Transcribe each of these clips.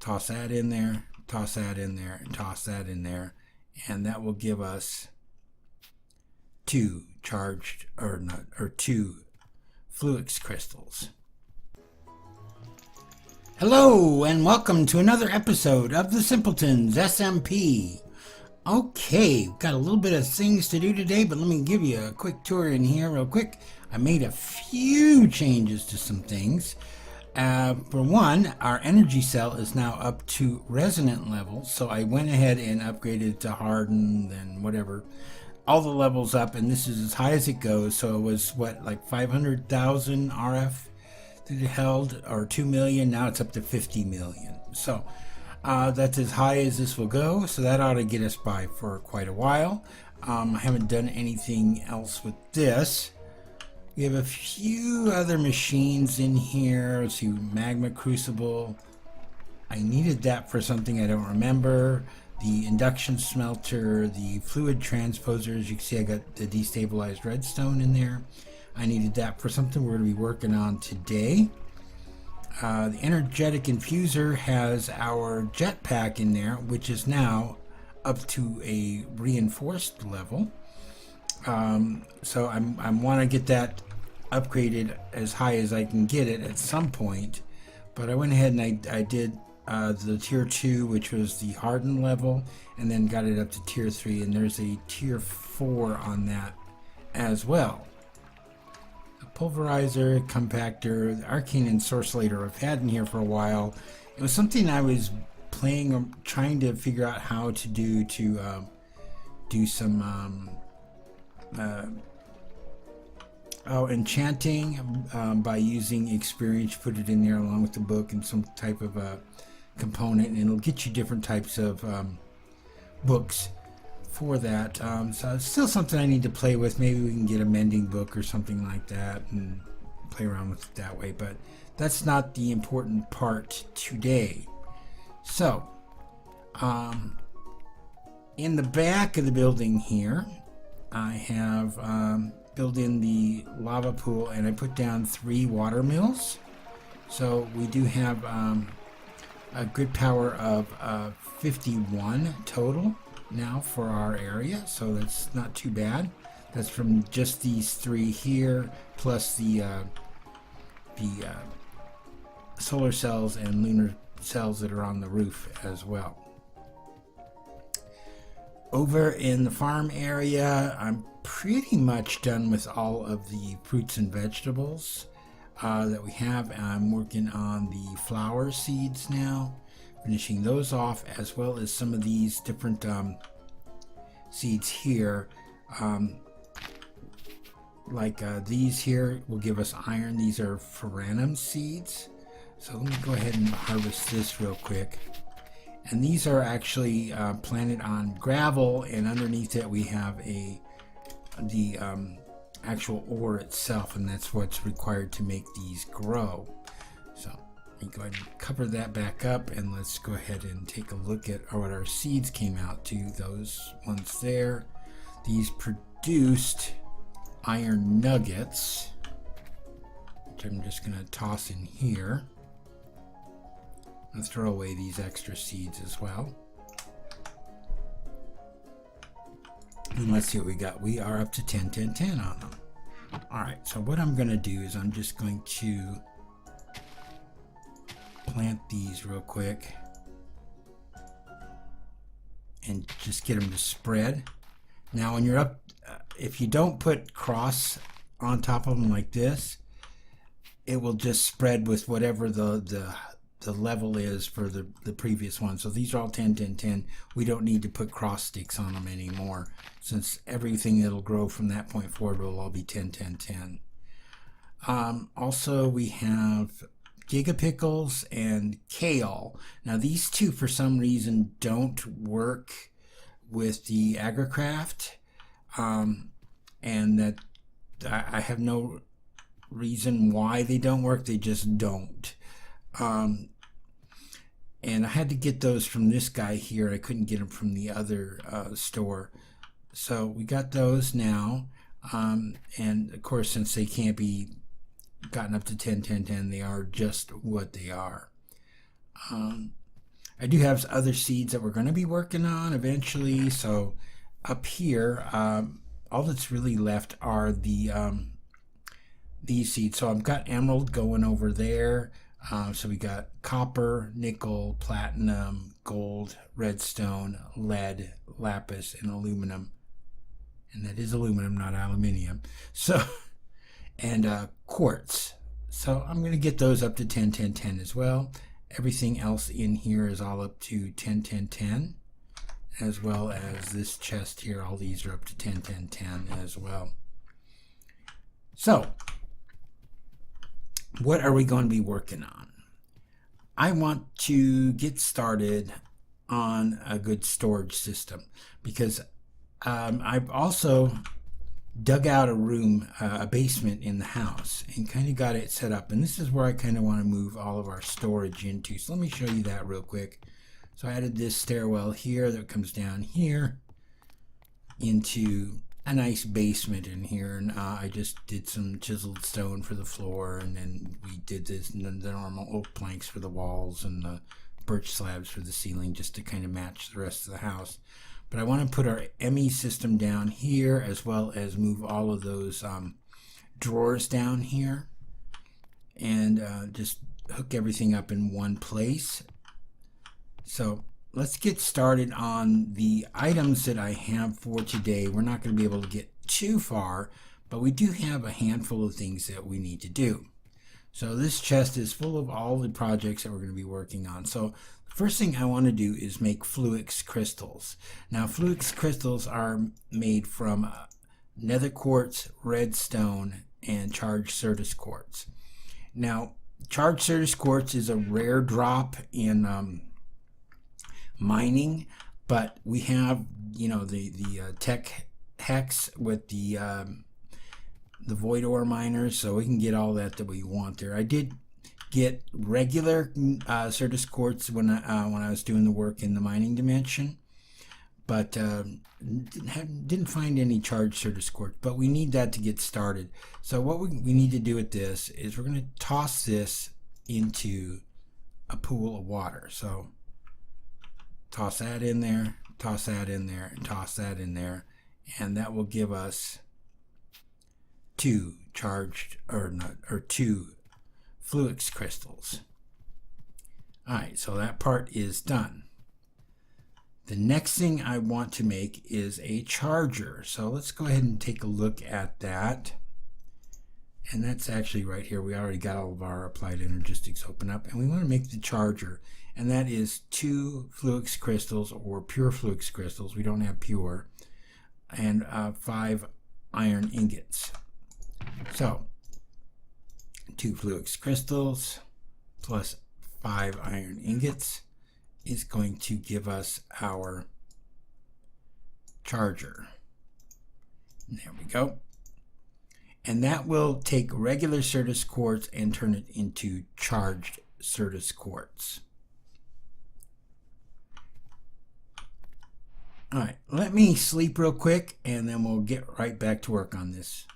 toss that in there, toss that in there, and toss that in there, and that will give us two charged or two Fluix crystals. Hello and welcome to another episode of the Simpletons SMP. Okay, got a little bit of things to do today, but let me give you a quick tour in here real quick. I made a few changes to some things. For one, our energy cell is now up to resonant level, so I went ahead and upgraded it to hardened and whatever. All the levels up, and this is as high as it goes, so it was what, like 500,000 RF that it held, or 2 million. Now it's up to 50 million. So that's as high as this will go, so that ought to get us by for quite a while. I haven't done anything else with this. We have a few other machines in here. Let's see, magma crucible. I needed that for something I don't remember. The induction smelter, the fluid transposer. As you can see, I got the destabilized redstone in there. I needed that for something we're going to be working on today. The energetic infuser has our jetpack in there, which is now up to a reinforced level. So I want to get that upgraded as high as I can get it at some point. But I went ahead and I did the tier 2, which was the hardened level, and then got it up to tier 3, and there's a tier 4 on that as well. Pulverizer, compactor, the arcane ensorcellator I've had in here for a while. It was something I was trying to figure out how to do to do some enchanting by using experience. Put it in there along with the book and some type of component, and it'll get you different types of books for that. So it's still something I need to play with. Maybe we can get a mending book or something like that and play around with it that way, but that's not the important part today. So in the back of the building here, I have built in the lava pool, and I put down 3 water mills. So we do have a grid power of 51 total now for our area, so that's not too bad. That's from just these 3 here, plus the solar cells and lunar cells that are on the roof as well. Over in the farm area, I'm pretty much done with all of the fruits and vegetables that we have. I'm working on the flower seeds now, finishing those off, as well as some of these different seeds here. These here will give us iron. These are foranum seeds. So let me go ahead and harvest this real quick. And these are actually planted on gravel, and underneath it we have the actual ore itself, and that's what's required to make these grow. So let me go ahead and cover that back up, and let's go ahead and take a look at what our seeds came out to. Those ones there, these produced iron nuggets, which I'm just going to toss in here. Let's throw away these extra seeds as well. And let's see what we got. We are up to 10, 10, 10 on them. Alright, so what I'm going to do is I'm just going to plant these real quick and just get them to spread. Now when you're up, if you don't put cross on top of them like this, it will just spread with whatever the level is for the previous one. So these are all 10, 10, 10. We don't need to put cross sticks on them anymore, since everything that'll grow from that point forward will all be 10, 10, 10. Also, we have gigapickles and kale. Now these two for some reason don't work with the agricraft, and that I have no reason why they don't work. They just don't. And I had to get those from this guy here. I couldn't get them from the other store. So we got those now. And of course, since they can't be gotten up to 10, 10, 10, they are just what they are. I do have other seeds that we're going to be working on eventually. So up here, all that's really left are these seeds. So I've got emerald going over there. So we got copper, nickel, platinum, gold, redstone, lead, lapis, and aluminum. And that is aluminum, not aluminium. So, and quartz. So I'm going to get those up to 10, 10, 10 as well. Everything else in here is all up to 10, 10, 10, as well as this chest here. All these are up to 10, 10, 10 as well. So, what are we going to be working on? I want to get started on a good storage system because I've also dug out a room, a basement in the house, and kind of got it set up. And this is where I kind of want to move all of our storage into. So let me show you that real quick. So I added this stairwell here that comes down here into a nice basement in here, and I just did some chiseled stone for the floor, and then we did this the normal oak planks for the walls and the birch slabs for the ceiling, just to kind of match the rest of the house. But I want to put our ME system down here, as well as move all of those drawers down here, and just hook everything up in one place. So let's get started on the items that I have for today. We're not going to be able to get too far, but we do have a handful of things that we need to do. So this chest is full of all the projects that we're going to be working on. So the first thing I want to do is make Fluix crystals. Now Fluix crystals are made from nether quartz, redstone, and charged Certus quartz. Now charged Certus quartz is a rare drop in mining, but we have, you know, the tech hex with the void ore miners, so we can get all that we want there. I did get regular Certus quartz when I was doing the work in the mining dimension, but didn't find any charged Certus quartz. But we need that to get started. So what we need to do with this is we're going to toss this into a pool of water. So toss that in there, toss that in there, and toss that in there, and that will give us two Fluix crystals. Alright, so that part is done. The next thing I want to make is a charger. So let's go ahead and take a look at that. And that's actually right here. We already got all of our applied energistics open up, and we want to make the charger. And that is 2 Fluix crystals, or pure Fluix crystals. We don't have pure. And 5 iron ingots. So 2 Fluix crystals plus 5 iron ingots is going to give us our charger. And there we go. And that will take regular Certus quartz and turn it into charged Certus quartz. Alright, let me sleep real quick and then we'll get right back to work on this.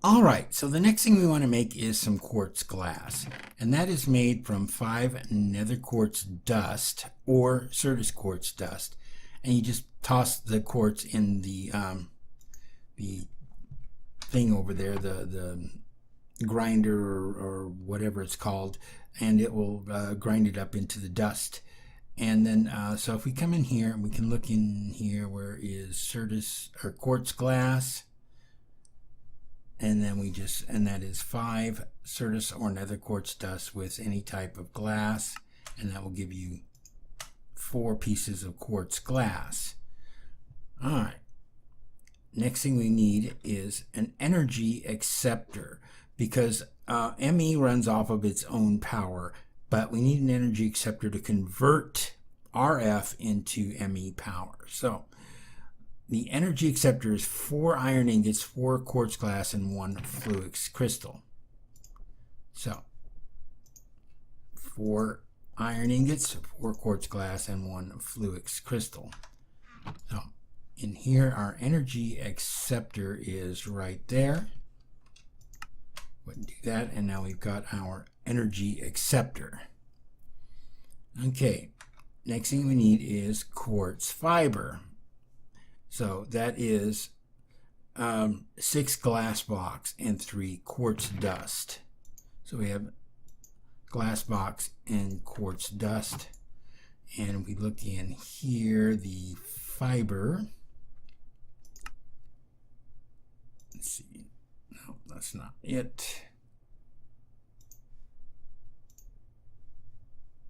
Alright, so the next thing we want to make is some quartz glass. And that is made from 5 nether quartz dust or Certus quartz dust. And you just toss the quartz in the thing over there, the grinder or whatever it's called, and it will grind it up into the dust. And then so if we come in here, we can look in here where is Certus or quartz glass, and then we just, and that is 5 Certus or nether quartz dust with any type of glass, and that will give you 4 pieces of quartz glass. All right. Next thing we need is an energy acceptor, because ME runs off of its own power, but we need an energy acceptor to convert RF into ME power. So the energy acceptor is 4 iron ingots, 4 quartz glass, and 1 Fluix crystal. So 4 iron ingots, 4 quartz glass, and 1 Fluix crystal. So in here, our energy acceptor is right there. Wouldn't do that, and now we've got our energy acceptor. Okay, next thing we need is quartz fiber. So that is 6 glass blocks and 3 quartz dust. So we have glass box and quartz dust. And we look in here, the fiber. Let's see. No, that's not it.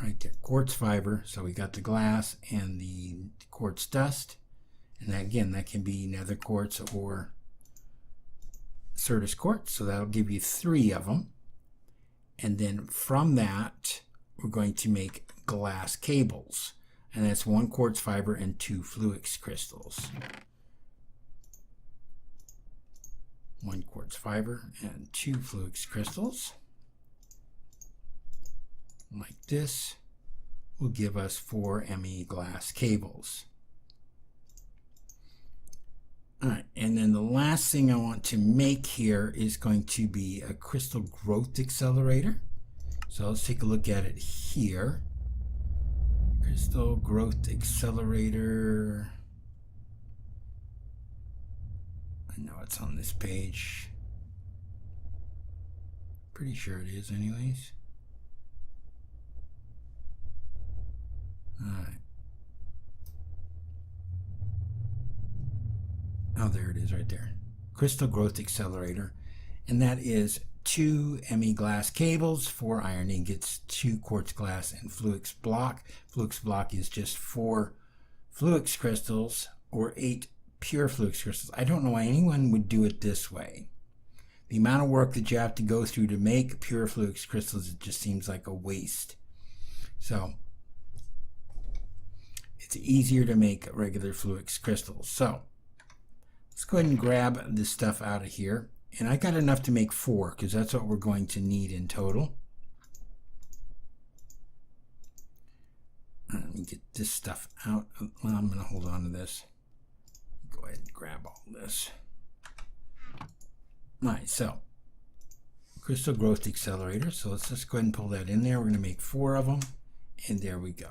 Right there, quartz fiber. So we got the glass and the quartz dust. And that, again, that can be nether quartz or Certus quartz. So that'll give you 3 of them. And then from that, we're going to make glass cables. And that's 1 quartz fiber and 2 fluix crystals. 1 quartz fiber and 2 fluix crystals. Like this will give us 4 ME glass cables. Alright, and then the last thing I want to make here is going to be a crystal growth accelerator. So let's take a look at it here. Crystal growth accelerator. I know it's on this page. Pretty sure it is anyways. Alright. Oh, there it is right there. Crystal growth accelerator. And that is 2 ME glass cables, 4 iron ingots, 2 quartz glass, and fluix block. Fluix block is just 4 fluix crystals or 8 pure fluix crystals. I don't know why anyone would do it this way. The amount of work that you have to go through to make pure fluix crystals, it just seems like a waste. So it's easier to make regular fluix crystals. So let's go ahead and grab this stuff out of here. And I got enough to make 4 because that's what we're going to need in total. Let me get this stuff out. Well, I'm going to hold on to this. Go ahead and grab all this. All right, so crystal growth accelerator. So let's just go ahead and pull that in there. We're going to make 4 of them. And there we go.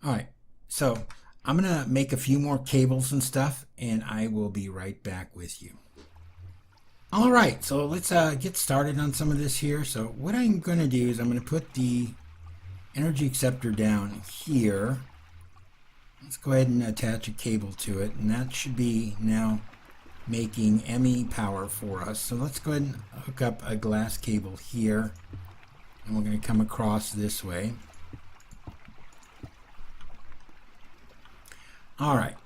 All right, so I'm going to make a few more cables and stuff, and I will be right back with you. All right, so let's get started on some of this here. So what I'm going to do is I'm going to put the energy acceptor down here. Let's go ahead and attach a cable to it, and that should be now making ME power for us. So let's go ahead and hook up a glass cable here, and we're going to come across this way. All right,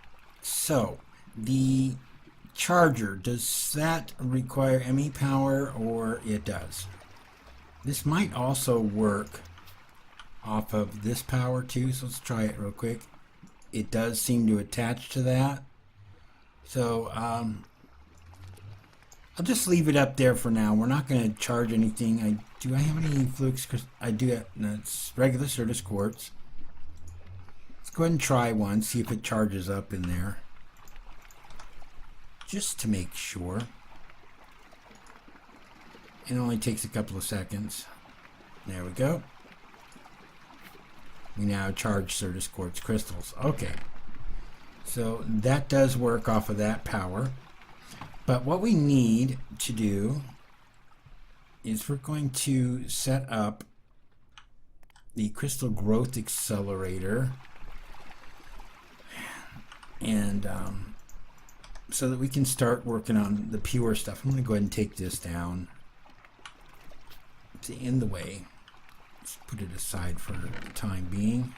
so the charger, does that require ME power, or it does? This might also work off of this power too, so let's try it real quick. It does seem to attach to that. So I'll just leave it up there for now. We're not going to charge anything. Do I have any fluix? I do have, no, it's regular Certus quartz. Let's go ahead and try one, see if it charges up in there. Just to make sure. It only takes a couple of seconds. There we go. We now charge Certus quartz crystals. Okay. So that does work off of that power. But what we need to do is we're going to set up the crystal growth accelerator, and so that we can start working on the pure stuff. I'm going to go ahead and take this down. It's in the way. Let's put it aside for the time being.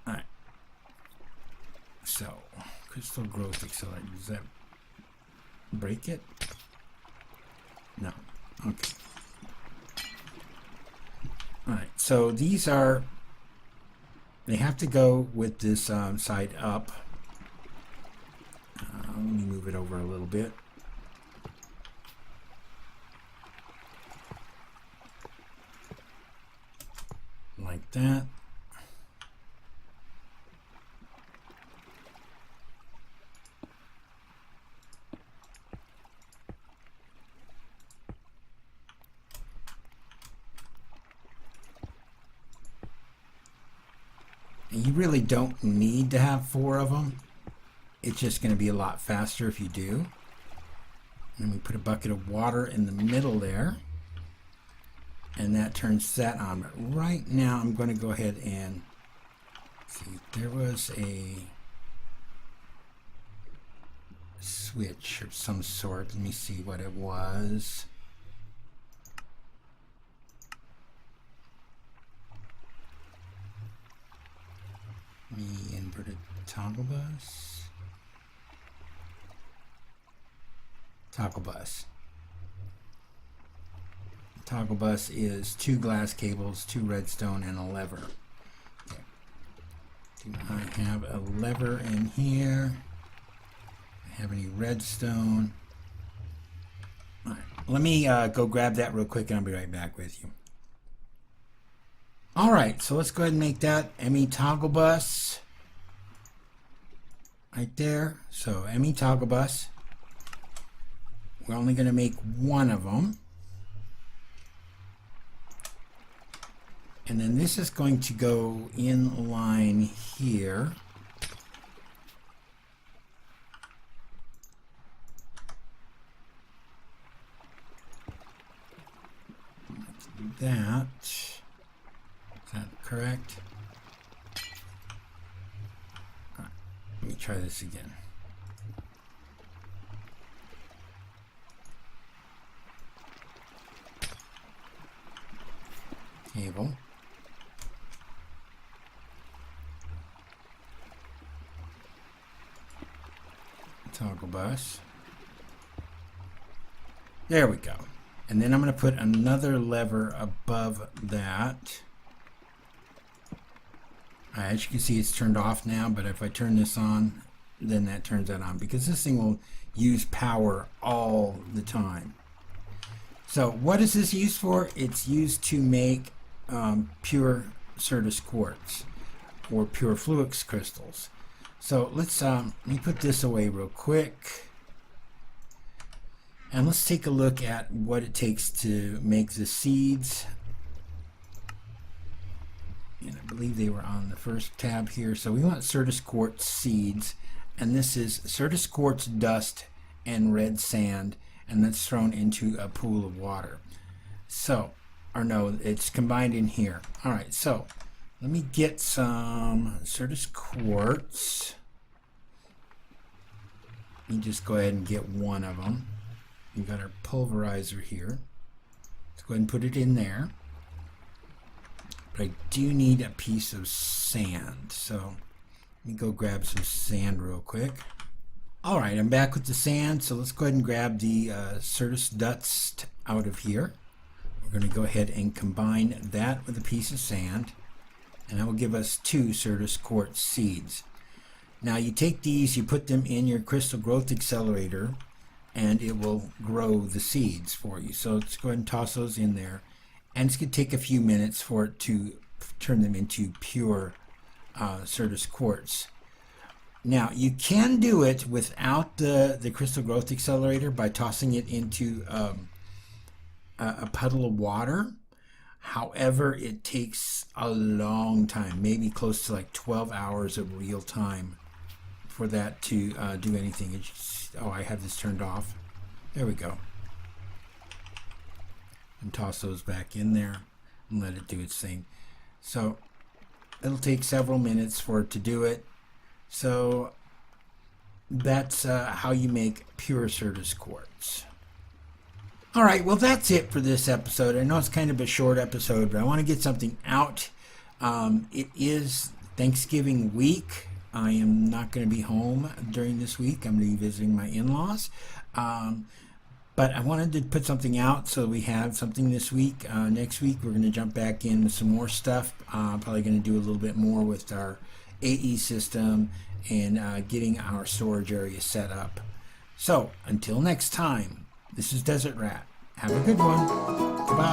Alright. So, crystal growth accelerator. Does that break it? No. Okay. Alright, so these are, they have to go with this side up. Let me move it over a little bit. Like that. And you really don't need to have 4 of them. It's just going to be a lot faster if you do. And we put a bucket of water in the middle there. And that turns that on. But right now I'm going to go ahead and see. There was a switch of some sort. Let me see what it was. The inverted toggle bus. Toggle bus. Toggle bus is 2 glass cables, 2 redstone, and a lever. Okay. Do I have a lever in here? Have any redstone? All right, let me go grab that real quick and I'll be right back with you. All right, so let's go ahead and make that ME toggle bus right there. So ME toggle bus. We're only going to make 1 of them. And then this is going to go in line here. Let's do that. Is that correct? All right, let me try this again. Cable. Toggle bus. There we go. And then I'm going to put another lever above that. As you can see, it's turned off now, but if I turn this on, then that turns that on, because this thing will use power all the time. So what is this used for? It's used to make pure Certus quartz or pure fluix crystals. So let's let me put this away real quick, and let's take a look at what it takes to make the seeds. And I believe they were on the first tab here. So we want Certus quartz seeds, and this is Certus quartz dust and red sand, and that's thrown into a pool of water. So, or no, it's combined in here. All right, so let me get some Certus quartz. Let me just go ahead and get 1 of them. We've got our pulverizer here. Let's go ahead and put it in there. But I do need a piece of sand. So let me go grab some sand real quick. All right, I'm back with the sand. So let's go ahead and grab the Certus dust out of here. We're going to go ahead and combine that with a piece of sand. And that will give us 2 Certus quartz seeds. Now you take these, you put them in your crystal growth accelerator, and it will grow the seeds for you. So let's go ahead and toss those in there. And it's going to take a few minutes for it to turn them into pure Certus quartz. Now you can do it without the crystal growth accelerator by tossing it into a puddle of water. However, it takes a long time, maybe close to like 12 hours of real time for that to do anything. It's just, oh, I have this turned off. There we go. And toss those back in there and let it do its thing. So it'll take several minutes for it to do it. So that's how you make pure Certus quartz. All right, well, that's it for this episode. I know it's kind of a short episode, but I want to get something out. It is Thanksgiving week. I am not going to be home during this week. I'm going to be visiting my in-laws. But I wanted to put something out so we have something this week. Next week, we're going to jump back in with some more stuff. Probably going to do a little bit more with our AE system and getting our storage area set up. So, until next time, this is Desert Rat. Have a good one. Goodbye.